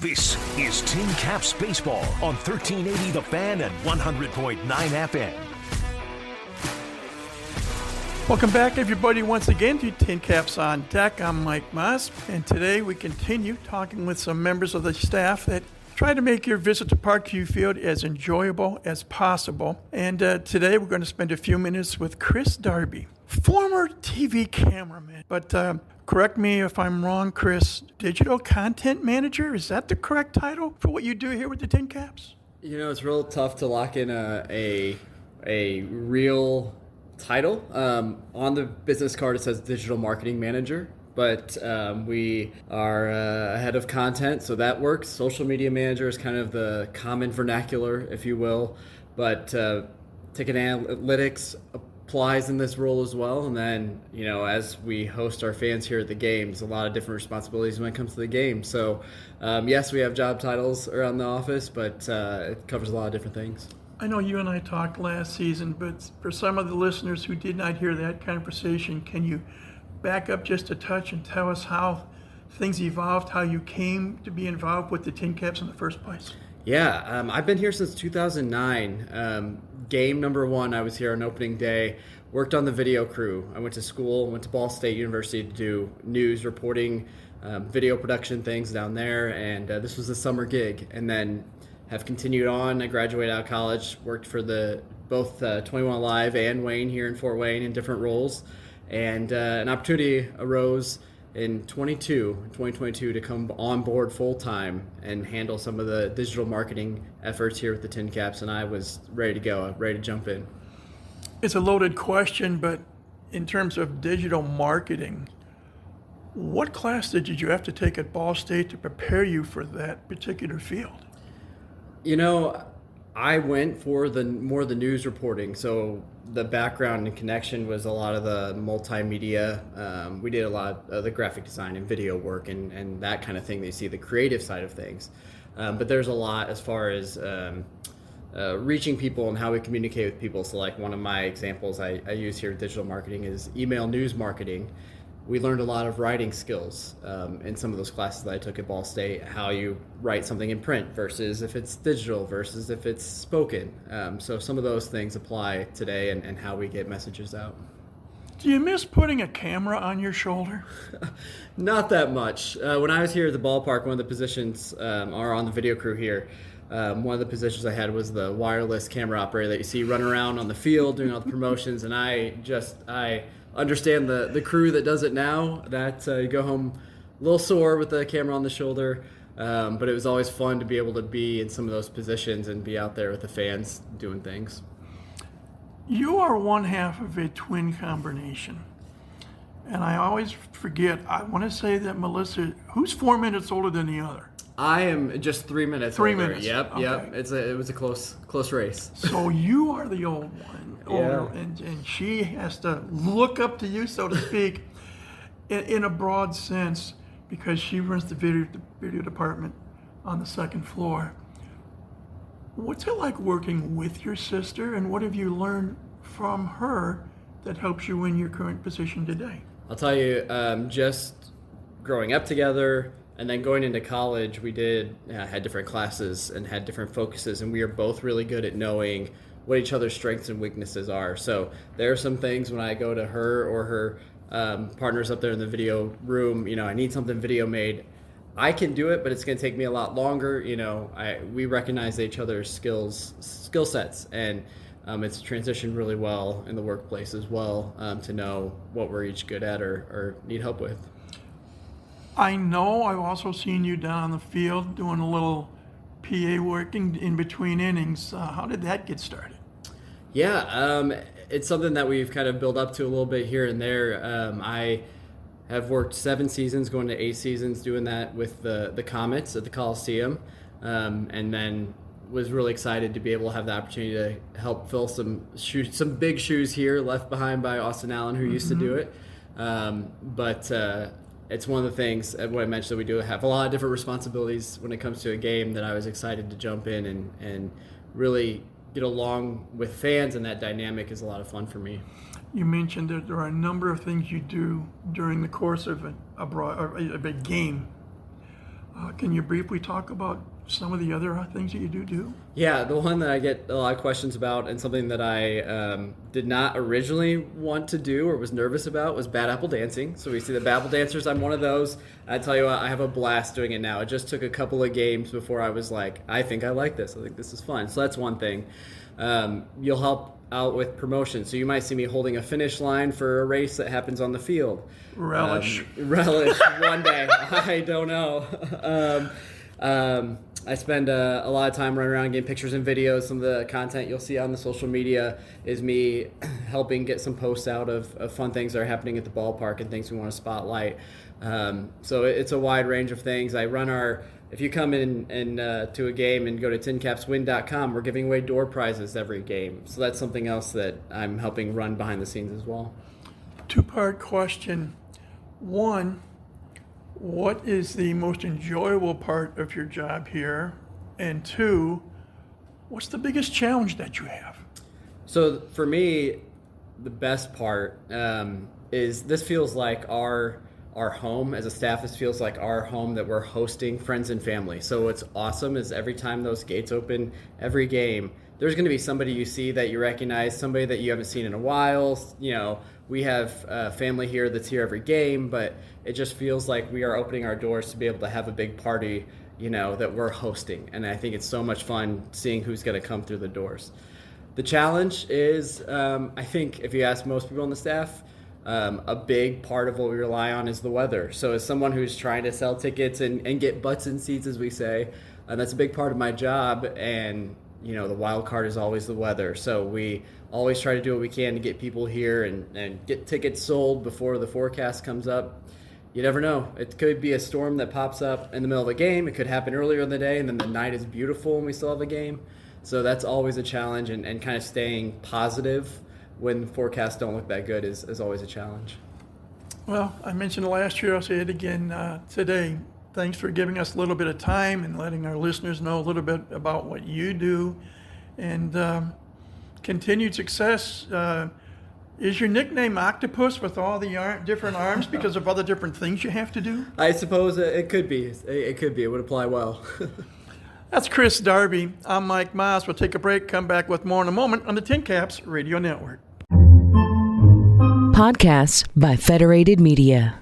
This is Tin Caps Baseball on 1380 The Fan and 100.9 FM. Welcome back, everybody, once again to Tin Caps on Deck. I'm Mike Moss, and today we continue talking with some members of the staff that try to make your visit to Parkview Field as enjoyable as possible. And today we're going to spend a few minutes with Chris Darby, former TV cameraman. But correct me if I'm wrong, Chris, digital content manager? Is that the correct title for what you do here with the Tin Caps? You know, it's real tough to lock in a real title. On the business card, it says digital marketing manager, but we are head of content, so that works. Social media manager is kind of the common vernacular, if you will, but ticket analytics applies in this role as well. And then, you know, as we host our fans here at the games, a lot of different responsibilities when it comes to the game. So yes, we have job titles around the office, but it covers a lot of different things. I know you and I talked last season, but for some of the listeners who did not hear that conversation, can you back up just a touch and tell us how things evolved, how you came to be involved with the Tin Caps in the first place? Yeah, I've been here since 2009. Game number one, I was here on opening day, worked on the video crew. I went to school, went to Ball State University to do news reporting, video production things down there, and this was a summer gig. And then have continued on. I graduated out of college, worked for both 21 Alive and Wayne here in Fort Wayne in different roles, and an opportunity arose in 2022 to come on board full-time and handle some of the digital marketing efforts here with the Tin Caps, and I was ready to go, ready to jump in. It's a loaded question, but in terms of digital marketing, what class did you have to take at Ball State to prepare you for that particular field? You know, I went for more the news reporting, so the background and connection was a lot of the multimedia. We did a lot of the graphic design and video work and that kind of thing that you see, the creative side of things. But there's a lot as far as reaching people and how we communicate with people. So like one of my examples I use here in digital marketing is email news marketing. We learned a lot of writing skills in some of those classes that I took at Ball State, how you write something in print versus if it's digital versus if it's spoken. So some of those things apply today and how we get messages out. Do you miss putting a camera on your shoulder? Not that much. When I was here at the ballpark, one of the positions, or on the video crew here, one of the positions I had was the wireless camera operator that you see run around on the field doing all the promotions, and I understand the crew that does it now, that you go home a little sore with the camera on the shoulder, but it was always fun to be able to be in some of those positions and be out there with the fans doing things. You are one half of a twin combination, and I always forget, I want to say that Melissa, who's 4 minutes older than the other? I am just 3 minutes 3 older. minutes. Yep. It was a close race. So you are the old one. Yeah. And she has to look up to you, so to speak, in a broad sense, because she runs the video department on the second floor. What's it like working with your sister, and what have you learned from her that helps you in your current position today? I'll tell you, just growing up together and then going into college, we had different classes and had different focuses, and we are both really good at knowing what each other's strengths and weaknesses are. So there are some things when I go to her or her partners up there in the video room, you know, I need something video made. I can do it, but it's going to take me a lot longer. You know, we recognize each other's skill sets, and it's transitioned really well in the workplace as well, to know what we're each good at or need help with. I know I've also seen you down on the field doing a little PA working in between innings. How did that get started? Yeah, it's something that we've kind of built up to a little bit here and there. I have worked 7 seasons, going to 8 seasons, doing that with the Comets at the Coliseum, and then was really excited to be able to have the opportunity to help fill some big shoes here left behind by Austin Allen, who used to do it. But it's one of the things, what I mentioned, that we do have a lot of different responsibilities when it comes to a game, that I was excited to jump in and really get along with fans, and that dynamic is a lot of fun for me. You mentioned that there are a number of things you do during the course of a game. Can you briefly talk about some of the other things that you do? Yeah, the one that I get a lot of questions about and something that I did not originally want to do or was nervous about was bad apple dancing. So we see the bad apple dancers. I'm one of those. I tell you what, I have a blast doing it now. It just took a couple of games before I was like, I think I like this. I think this is fun. So that's one thing. You'll help out with promotion. So you might see me holding a finish line for a race that happens on the field. Relish one day. I don't know. I spend a lot of time running around getting pictures and videos. Some of the content you'll see on the social media is me helping get some posts out of fun things that are happening at the ballpark and things we want to spotlight. So it's a wide range of things. I run if you come in and to a game and go to tincapswin.com, we're giving away door prizes every game. So that's something else that I'm helping run behind the scenes as well. Two-part question. One, what is the most enjoyable part of your job here? And two, what's the biggest challenge that you have? So for me, the best part is this feels like our home as a staff. This feels like our home that we're hosting friends and family. So what's awesome is every time those gates open, every game, there's going to be somebody you see that you recognize, somebody that you haven't seen in a while. You know, we have family here that's here every game, but it just feels like we are opening our doors to be able to have a big party, you know, that we're hosting. And I think it's so much fun seeing who's going to come through the doors. The challenge is, I think if you ask most people on the staff, a big part of what we rely on is the weather. So as someone who's trying to sell tickets and get butts in seats, as we say, that's a big part of my job. And, you know, the wild card is always the weather. So we always try to do what we can to get people here and get tickets sold before the forecast comes up. You never know. It could be a storm that pops up in the middle of a game. It could happen earlier in the day, and then the night is beautiful and we still have a game. So that's always a challenge, and kind of staying positive when forecasts don't look that good is always a challenge. Well, I mentioned last year, I'll say it again today. Thanks for giving us a little bit of time and letting our listeners know a little bit about what you do. And continued success. Is your nickname Octopus with all the different arms because of other different things you have to do? I suppose it could be. It could be. It would apply well. That's Chris Darby. I'm Mike Moss. We'll take a break, come back with more in a moment on the Tin Caps Radio Network. Podcasts by Federated Media.